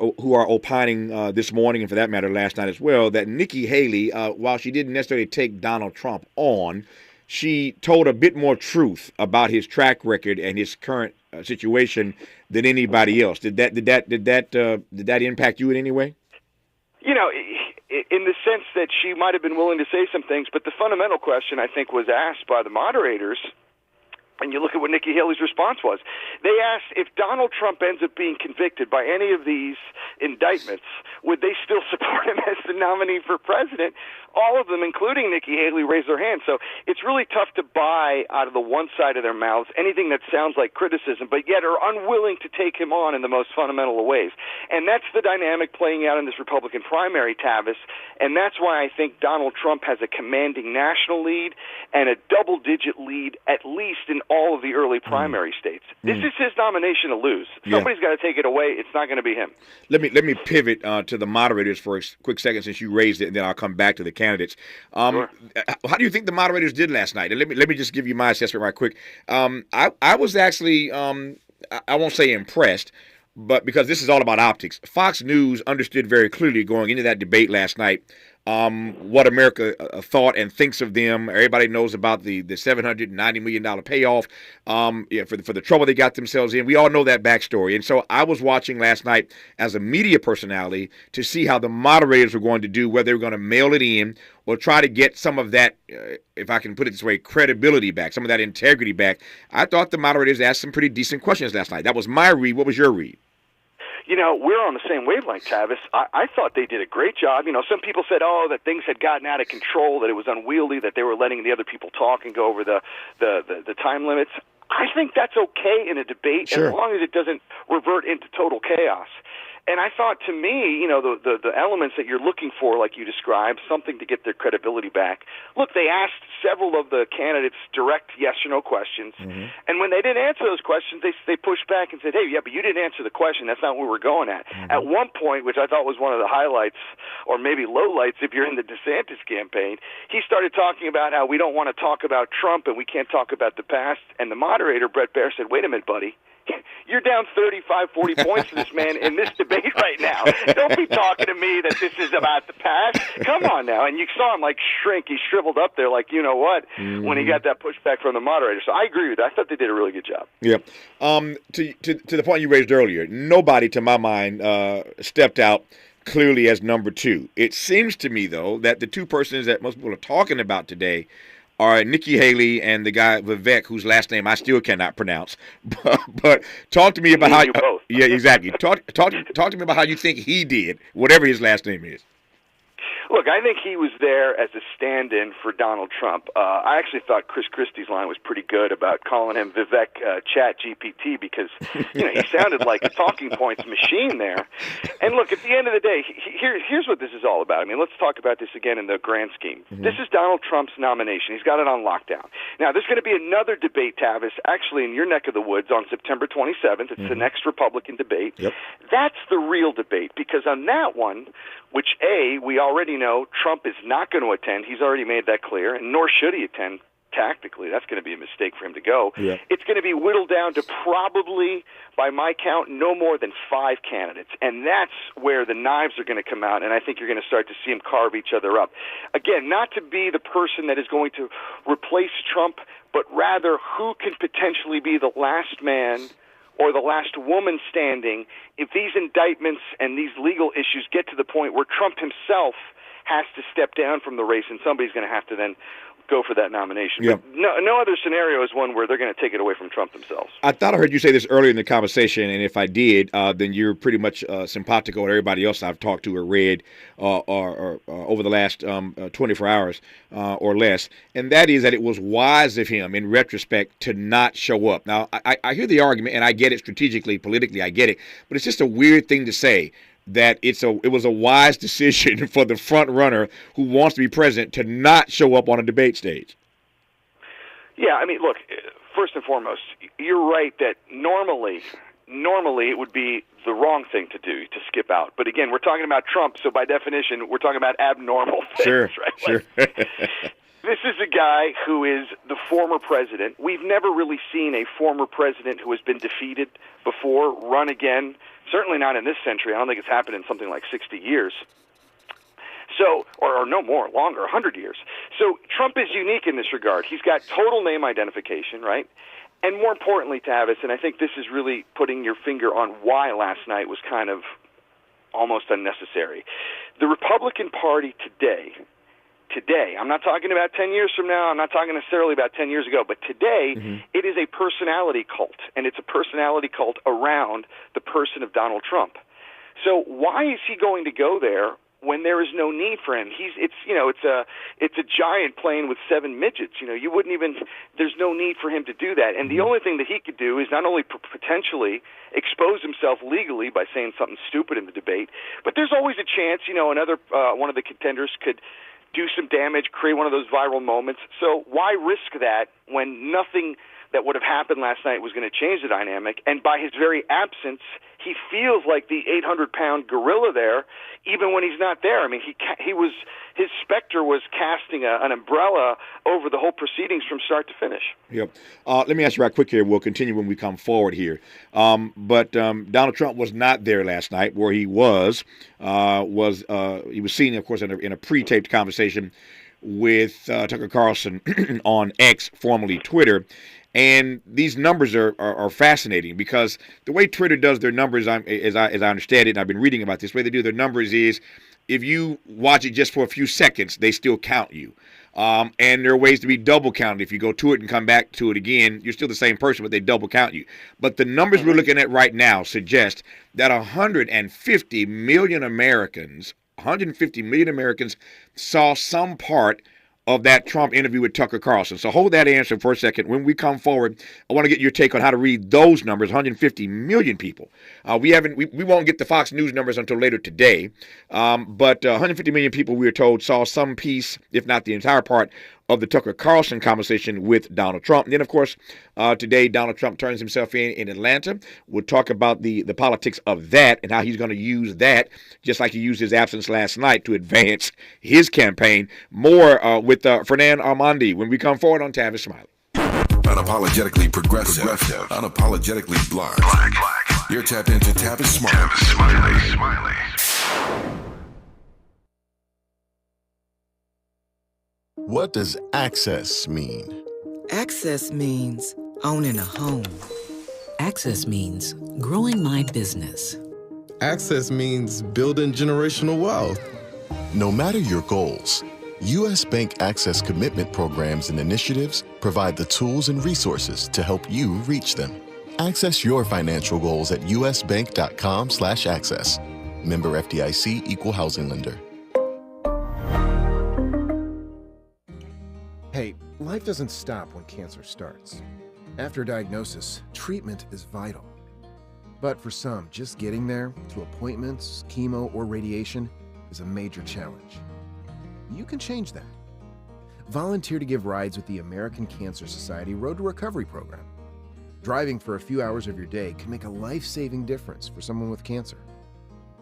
opining this morning, and for that matter last night as well, that Nikki Haley, while she didn't necessarily take Donald Trump on, she told a bit more truth about his track record and his current situation than anybody else. Did that impact you in any way? In the sense that she might have been willing to say some things, but the fundamental question, I think, was asked by the moderators, and you look at what Nikki Haley's response was. They asked, if Donald Trump ends up being convicted by any of these indictments, would they still support him as the nominee for president? All of them, including Nikki Haley, raised their hands. So it's really tough to buy out of the one side of their mouths anything that sounds like criticism, but yet are unwilling to take him on in the most fundamental of ways. And that's the dynamic playing out in this Republican primary, Tavis, and that's why I think Donald Trump has a commanding national lead and a double-digit lead, at least in all of the early primary states. This is his nomination to lose. Somebody's got to take it away. It's not going to be him. Let me pivot to the moderators for a quick second, since you raised it, and then I'll come back to the candidates. Sure. How do you think the moderators did last night? And let me just give you my assessment right quick. I was actually I won't say impressed, but because this is all about optics, Fox News understood very clearly going into that debate last night what America thought and thinks of them. Everybody knows about the $790 million payoff for the trouble they got themselves in. We all know that backstory. And so I was watching last night as a media personality to see how the moderators were going to do, whether they were going to mail it in or try to get some of that, if I can put it this way, credibility back, some of that integrity back. I thought the moderators asked some pretty decent questions last night. That was my read. What was your read? We're on the same wavelength, Tavis. I thought they did a great job. Some people said, that things had gotten out of control, that it was unwieldy, that they were letting the other people talk and go over the time limits. I think that's okay in a debate, as long as it doesn't revert into total chaos. And I thought, to me, the elements that you're looking for, like you described, something to get their credibility back. Look, they asked several of the candidates direct yes or no questions. And when they didn't answer those questions, they pushed back and said, hey, but you didn't answer the question. That's not what we're going at. At one point, which I thought was one of the highlights, or maybe lowlights if you're in the DeSantis campaign, he started talking about how we don't want to talk about Trump and we can't talk about the past. And the moderator, Brett Baer, said, wait a minute, buddy. You're down 35, 40 points to this man in this debate right now. Don't be talking to me that this is about the past. Come on now. And you saw him shrink. He shriveled up there when he got that pushback from the moderator. So I agree with that. I thought they did a really good job. Yeah. To the point you raised earlier, nobody to my mind stepped out clearly as number two. It seems to me, though, that the two persons that most people are talking about today are Nikki Haley and the guy Vivek, whose last name I still cannot pronounce. But talk to me about how. Yeah, exactly. Talk to me about how you think he did, whatever his last name is. Look, I think he was there as a stand-in for Donald Trump. I actually thought Chris Christie's line was pretty good about calling him Vivek Chat GPT because he sounded like a talking points machine there. And look, at the end of the day, here's what this is all about. I mean, let's talk about this again in the grand scheme. Mm-hmm. This is Donald Trump's nomination. He's got it on lockdown. Now, there's going to be another debate, Tavis, actually in your neck of the woods on September 27th. It's the next Republican debate. Yep. That's the real debate, because on that one, which, A, we already know Trump is not going to attend. He's already made that clear, and nor should he attend tactically. That's going to be a mistake for him to go. Yeah. It's going to be whittled down to probably, by my count, no more than 5 candidates. And that's where the knives are going to come out, and I think you're going to start to see them carve each other up. Again, not to be the person that is going to replace Trump, but rather who can potentially be the last man or the last woman standing if these indictments and these legal issues get to the point where Trump himself has to step down from the race, and somebody's going to have to then go for that nomination. Yep. But no other scenario is one where they're going to take it away from Trump themselves. I thought I heard you say this earlier in the conversation, and if I did, then you're pretty much simpatico with everybody else I've talked to or read or over the last 24 hours or less, and that is that it was wise of him, in retrospect, to not show up. Now, I hear the argument, and I get it strategically, politically, I get it, but it's just a weird thing to say, that it was a wise decision for the front runner who wants to be president to not show up on a debate stage. Yeah, I mean, look, first and foremost, you're right that normally it would be the wrong thing to do, to skip out. But again, we're talking about Trump, so by definition, we're talking about abnormal things, sure, right? Sure. This is a guy who is the former president. We've never really seen a former president who has been defeated before run again. Certainly not in this century. I don't think it's happened in something like 60 years. So, or no more, longer, 100 years. So Trump is unique in this regard. He's got total name identification, right? And more importantly, Tavis, and I think this is really putting your finger on why last night was kind of almost unnecessary. The Republican Party today, I'm not talking about 10 years from now, I'm not talking necessarily about 10 years ago, but today it is a personality cult, and it's a personality cult around the person of Donald Trump. So why is he going to go there when there is no need for him? It's a giant playing with 7 midgets. You wouldn't even, there's no need for him to do that. And the only thing that he could do is not only potentially expose himself legally by saying something stupid in the debate, but there's always a chance, another one of the contenders could do some damage, create one of those viral moments. So why risk that when nothing that would have happened last night was going to change the dynamic? And by his very absence, he feels like the 800-pound gorilla there, even when he's not there. I mean, his specter was casting an umbrella over the whole proceedings from start to finish. Yep. Let me ask you right quick here. We'll continue when we come forward here. But Donald Trump was not there last night. Where he was seen, of course, in a pre-taped conversation with Tucker Carlson on X, formerly Twitter. And these numbers are fascinating because the way Twitter does their numbers, as I understand it, and I've been reading about this, the way they do their numbers is if you watch it just for a few seconds, they still count you. And there are ways to be double counted. If you go to it and come back to it again, you're still the same person, but they double count you. But the numbers we're looking at right now suggest that 150 million Americans saw some part of that Trump interview with Tucker Carlson. So hold that answer for a second. When we come forward, I want to get your take on how to read those numbers, 150 million people. We won't get the Fox News numbers until later today, but 150 million people, we were told, saw some piece, if not the entire part, of the Tucker Carlson conversation with Donald Trump. And then, of course, today, Donald Trump turns himself in Atlanta. We'll talk about the politics of that and how he's going to use that, just like he used his absence last night to advance his campaign. More with Fernand Armandi when we come forward on Tavis Smiley. Unapologetically progressive. Unapologetically black. You're tapped into Tavis Smiley. What does access mean? Access means owning a home. Access means growing my business. Access means building generational wealth. No matter your goals, U.S. Bank Access Commitment Programs and initiatives provide the tools and resources to help you reach them. Access your financial goals at usbank.com/access. Member FDIC, Equal Housing Lender. Hey, life doesn't stop when cancer starts. After diagnosis, treatment is vital. But for some, just getting there, to appointments, chemo, or radiation, is a major challenge. You can change that. Volunteer to give rides with the American Cancer Society Road to Recovery program. Driving for a few hours of your day can make a life-saving difference for someone with cancer.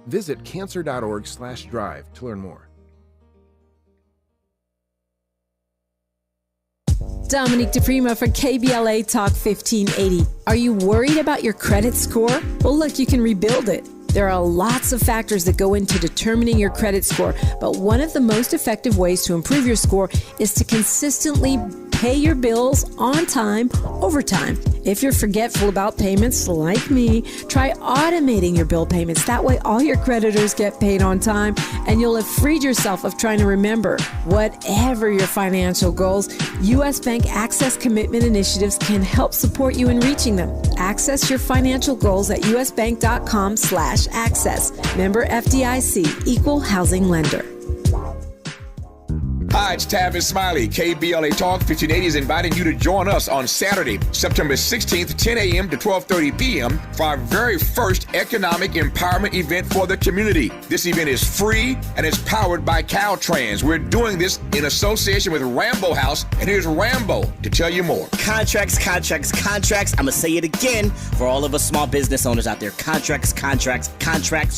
Visit cancer.org/drive to learn more. Dominique DePrima for KBLA Talk 1580. Are you worried about your credit score? Well, look, you can rebuild it. There are lots of factors that go into determining your credit score, but one of the most effective ways to improve your score is to consistently pay your bills on time, over time. If you're forgetful about payments like me, try automating your bill payments. That way all your creditors get paid on time and you'll have freed yourself of trying to remember. Whatever your financial goals, U.S. Bank Access Commitment Initiatives can help support you in reaching them. Access your financial goals at usbank.com/access. Member FDIC, Equal Housing Lender. Hi, it's Tavis Smiley. KBLA Talk 1580 is inviting you to join us on Saturday, September 16th, 10 a.m. to 12:30 p.m. for our very first economic empowerment event for the community. This event is free and it's powered by Caltrans. We're doing this in association with Rambo House, and here's Rambo to tell you more. Contracts. I'm going to say it again for all of us small business owners out there. Contracts.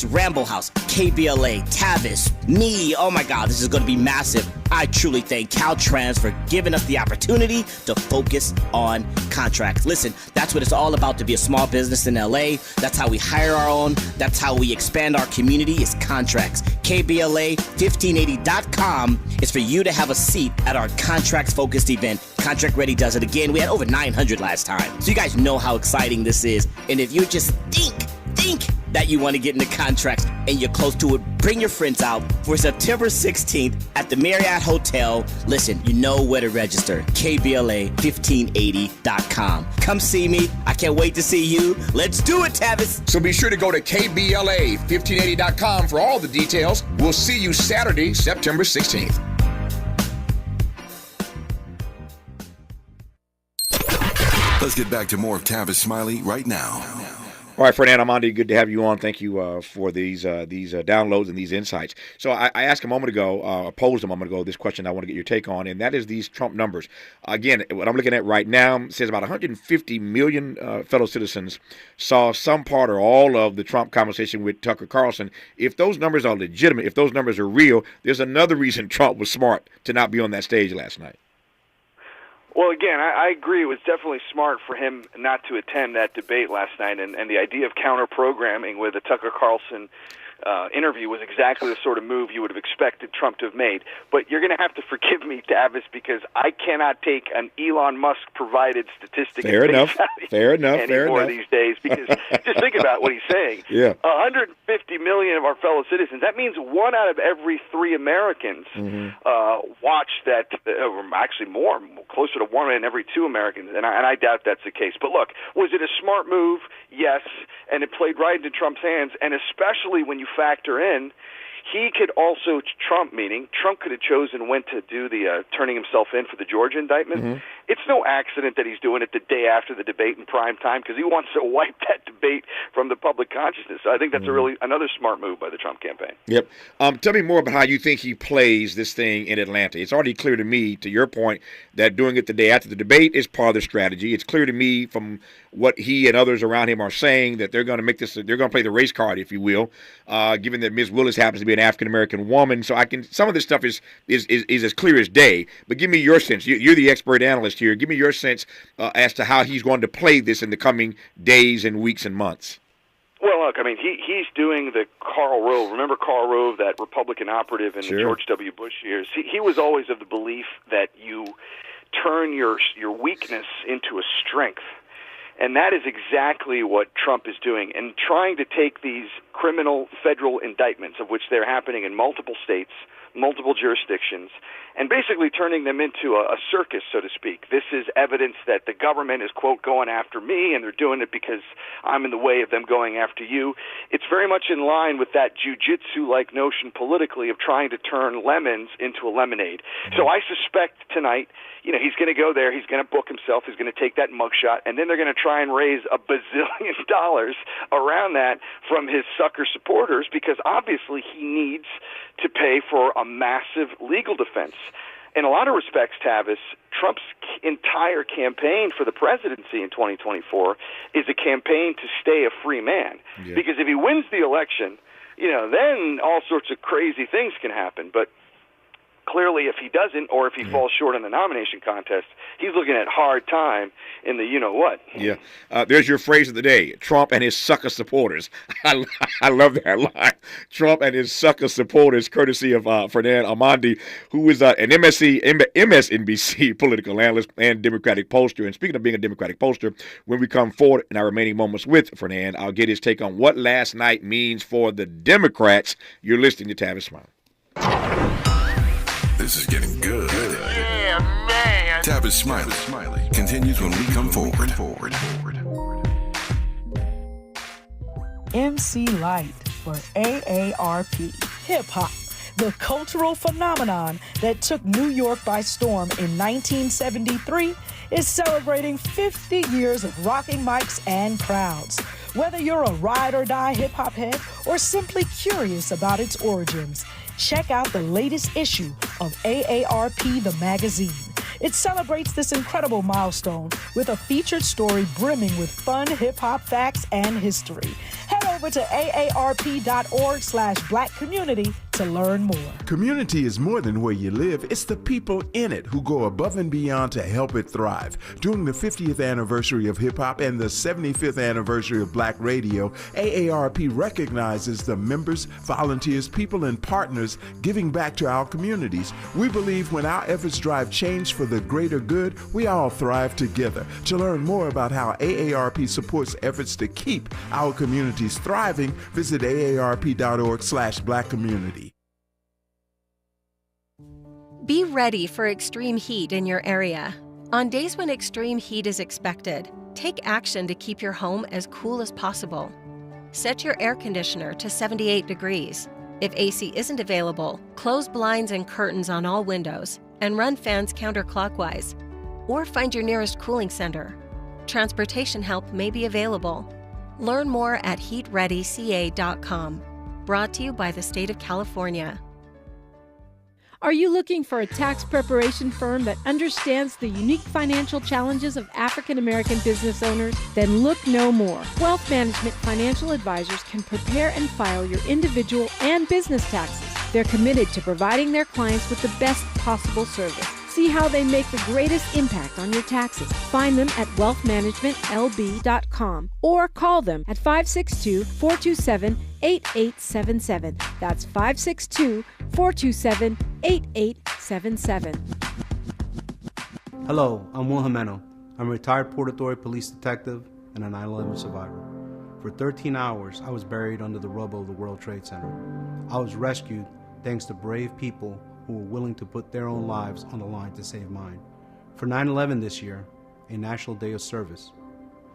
Rambo House, KBLA, Tavis, me. Oh my God, this is going to be massive. I truly thank Caltrans for giving us the opportunity to focus on contracts. Listen, that's what it's all about to be a small business in LA. That's how we hire our own. That's how we expand our community is contracts. KBLA1580.com is for you to have a seat at our contracts-focused event. Contract Ready does it again. We had over 900 last time. So you guys know how exciting this is. And if you just think that you want to get into contracts and you're close to it, bring your friends out for September 16th at the Marriott Hotel. Listen, you know where to register. KBLA1580.com. Come see me. I can't wait to see you. Let's do it, Tavis. So be sure to go to KBLA1580.com for all the details. We'll see you Saturday, September 16th. Let's get back to more of Tavis Smiley right now. All right, Fernando Amandi, good to have you on. Thank you for these downloads and these insights. So I asked a moment ago, posed a moment ago, this question I want to get your take on, and that is these Trump numbers. Again, what I'm looking at right now says about 150 million fellow citizens saw some part or all of the Trump conversation with Tucker Carlson. If those numbers are legitimate, if those numbers are real, there's another reason Trump was smart to not be on that stage last night. Well, again, I agree. It was definitely smart for him not to attend that debate last night, and the idea of counter-programming with a Tucker Carlson interview was exactly the sort of move you would have expected Trump to have made. But you're going to have to forgive me, Tavis, because I cannot take an Elon Musk-provided statistic Fair enough anymore these days, because just think about what he's saying. Yeah. 150 million of our fellow citizens, that means 1 out of every 3 Americans watch that, actually more, closer to 1 in every 2 Americans, and I doubt that's the case. But look, was it a smart move? Yes, and it played right into Trump's hands, and especially when you factor in, he could also, Trump could have chosen when to do the turning himself in for the Georgia indictment. It's no accident that he's doing it the day after the debate in prime time, because he wants to wipe that debate from the public consciousness. So I think that's another smart move by the Trump campaign. Yep. Tell me more about how you think he plays this thing in Atlanta. It's already clear to me, to your point, that doing it the day after the debate is part of the strategy. It's clear to me from what he and others around him are saying that they're going to make this, they're going to play the race card, if you will, given that Ms. Willis happens to be an African-American woman. So some of this stuff is as clear as day. But give me your sense. You're the expert analyst here. Give me your sense as to how he's going to play this in the coming days and weeks and months. Well, look, I mean, he's doing the Karl Rove. Remember Karl Rove, that Republican operative in the George W. Bush years? He was always of the belief that you turn your weakness into a strength. And that is exactly what Trump is doing, and trying to take these criminal federal indictments, of which they're happening in multiple states, multiple jurisdictions, and basically turning them into a circus, so to speak. This is evidence that the government is, quote, going after me, and they're doing it because I'm in the way of them going after you. It's very much in line with that jujitsu-like notion politically of trying to turn lemons into a lemonade. So I suspect tonight, he's going to go there, he's going to book himself, he's going to take that mugshot, and then they're going to try and raise $1 bazillion around that from his sucker supporters, because obviously he needs to pay for a massive legal defense. In a lot of respects, Tavis, Trump's entire campaign for the presidency in 2024 is a campaign to stay a free man. Yeah. Because if he wins the election, then all sorts of crazy things can happen. But clearly, if he doesn't, or if he falls short in the nomination contest, he's looking at hard time in the you-know-what. Yeah. There's your phrase of the day, Trump and his sucker supporters. I love that line. Trump and his sucker supporters, courtesy of Fernand Amandi, who is an MSNBC political analyst and Democratic pollster. And speaking of being a Democratic pollster, when we come forward in our remaining moments with Fernand, I'll get his take on what last night means for the Democrats. You're listening to Tavis Smiley. This is getting good. Yeah, man. Tavis Smiley continues when we come forward. MC Light, or AARP, hip-hop, the cultural phenomenon that took New York by storm in 1973, is celebrating 50 years of rocking mics and crowds. Whether you're a ride-or-die hip-hop head or simply curious about its origins, check out the latest issue of AARP, the magazine. It celebrates this incredible milestone with a featured story brimming with fun hip-hop facts and history. Head over to aarp.org/black community to learn more. Community is more than where you live. It's the people in it who go above and beyond to help it thrive. During the 50th anniversary of hip-hop and the 75th anniversary of Black radio, AARP recognizes the members, volunteers, people, and partners giving back to our communities. We believe when our efforts drive change for the greater good, we all thrive together. To learn more about how AARP supports efforts to keep our communities thriving, visit aarp.org/black community. Be ready for extreme heat in your area. On days when extreme heat is expected, take action to keep your home as cool as possible. Set your air conditioner to 78 degrees. If AC isn't available, close blinds and curtains on all windows and run fans counterclockwise. Or find your nearest cooling center. Transportation help may be available. Learn more at heatreadyca.com. Brought to you by the state of California. Are you looking for a tax preparation firm that understands the unique financial challenges of African American business owners? Then look no more. Wealth Management Financial Advisors can prepare and file your individual and business taxes. They're committed to providing their clients with the best possible service. See how they make the greatest impact on your taxes. Find them at wealthmanagementlb.com or call them at 562-427-8877. That's 562-427-8877. Hello, I'm Will Jimeno. I'm a retired Port Authority police detective and a 9/11 survivor. For 13 hours, I was buried under the rubble of the World Trade Center. I was rescued thanks to brave people who were willing to put their own lives on the line to save mine. For 9/11 this year, a National Day of Service,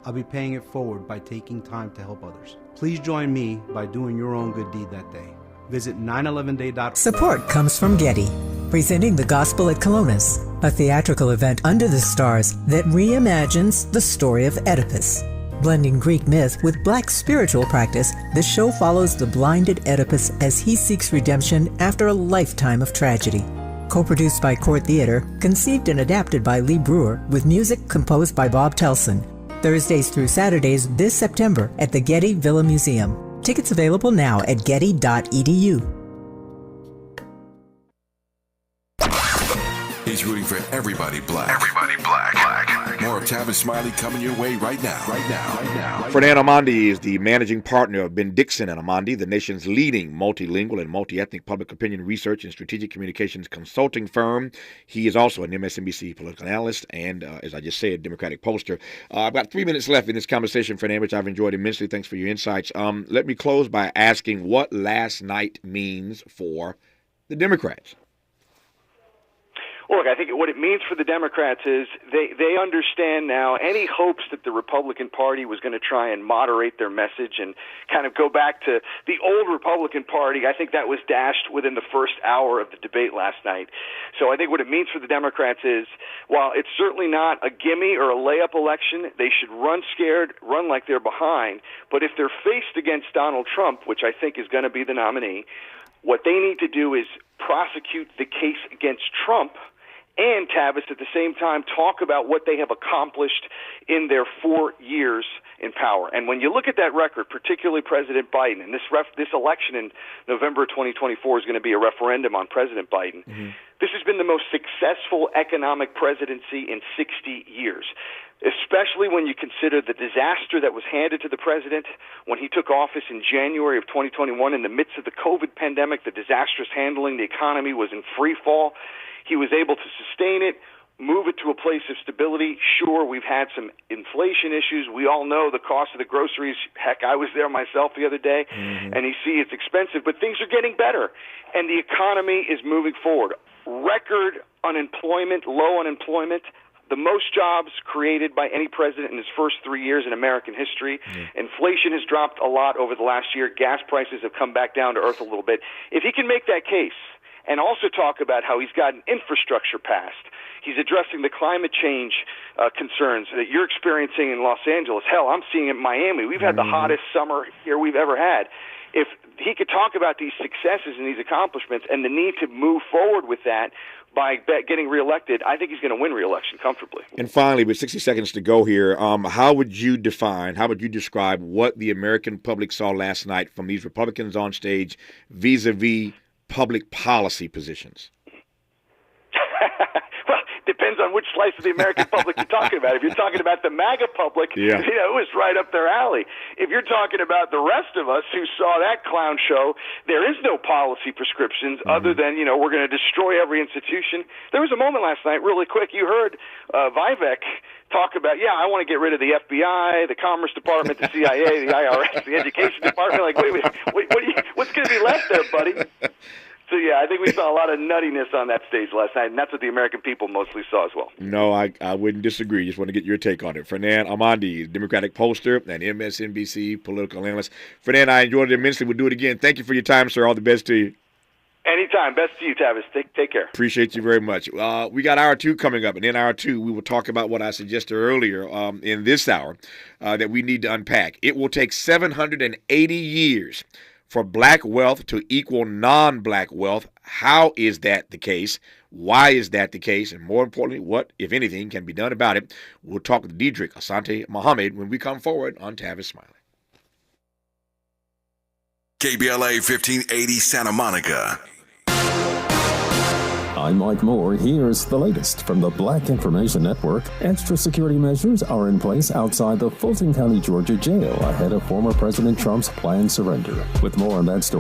I'll be paying it forward by taking time to help others. Please join me by doing your own good deed that day. Visit 911day.org. Support comes from Getty, presenting The Gospel at Colonus, a theatrical event under the stars that reimagines the story of Oedipus. Blending Greek myth with Black spiritual practice, the show follows the blinded Oedipus as he seeks redemption after a lifetime of tragedy. Co-produced by Court Theater, conceived and adapted by Lee Brewer, with music composed by Bob Telson. Thursdays through Saturdays this September at the Getty Villa Museum. Tickets available now at getty.edu. He's rooting for everybody black. Everybody black. More of Tavis Smiley coming your way right now. Fernand Amandi is the managing partner of Ben Dixon and Amandi, the nation's leading multilingual and multi-ethnic public opinion research and strategic communications consulting firm. He is also an MSNBC political analyst and, as I just said, Democratic pollster. I've got 3 minutes left in this conversation, Fernand, which I've enjoyed immensely. Thanks for your insights. Let me close by asking what last night means for the Democrats? Well, look, I think what it means for the Democrats is they understand now any hopes that the Republican Party was going to try and moderate their message and kind of go back to the old Republican Party. I think that was dashed within the first hour of the debate last night. So I think what it means for the Democrats is, while it's certainly not a gimme or a layup election, they should run scared, run like they're behind. But if they're faced against Donald Trump, which I think is going to be the nominee, what they need to do is prosecute the case against Trump and, Tavis, at the same time, talk about what they have accomplished in their 4 years in power. And when you look at that record, particularly President Biden, and this election in November 2024 is going to be a referendum on President Biden, this has been the most successful economic presidency in 60 years, especially when you consider the disaster that was handed to the president when he took office in January of 2021 in the midst of the COVID pandemic. The disastrous handling, the economy was in free fall. He was able to sustain it, move it to a place of stability. Sure, we've had some inflation issues. We all know the cost of the groceries. Heck, I was there myself the other day, and you see it's expensive, but things are getting better, and the economy is moving forward. Record unemployment, low unemployment, the most jobs created by any president in his first 3 years in American history. Inflation has dropped a lot over the last year. Gas prices have come back down to earth a little bit. If he can make that case, and also talk about how he's gotten infrastructure passed. He's addressing the climate change concerns that you're experiencing in Los Angeles. Hell, I'm seeing it in Miami. We've had the hottest summer here we've ever had. If he could talk about these successes and these accomplishments and the need to move forward with that by getting reelected, I think he's going to win reelection comfortably. And finally, with 60 seconds to go here, how would you describe what the American public saw last night from these Republicans on stage vis-a-vis public policy positions? Well, depends on which slice of the American public you're talking about. If you're talking about the MAGA public, it was right up their alley. If you're talking about the rest of us who saw that clown show, there is no policy prescriptions other than, we're going to destroy every institution. There was a moment last night, really quick, you heard Vivek talk about, I want to get rid of the FBI, the Commerce Department, the CIA, the IRS, the Education Department. Like, what's going to be left there, buddy? So, I think we saw a lot of nuttiness on that stage last night, and that's what the American people mostly saw as well. No, I wouldn't disagree. Just want to get your take on it. Fernand Amandi, Democratic pollster and MSNBC political analyst. Fernand, I enjoyed it immensely. We'll do it again. Thank you for your time, sir. All the best to you. Anytime. Best to you, Tavis. Take care. Appreciate you very much. We got hour 2 coming up, and in hour 2, we will talk about what I suggested earlier in this hour that we need to unpack. It will take 780 years for black wealth to equal non-black wealth. How is that the case? Why is that the case? And more importantly, what, if anything, can be done about it? We'll talk with Diedrich Asante Mohammed when we come forward on Tavis Smiley. KBLA 1580 Santa Monica. I'm Mike Moore. Here's the latest from the Black Information Network. Extra security measures are in place outside the Fulton County, Georgia jail ahead of former President Trump's planned surrender. With more on that story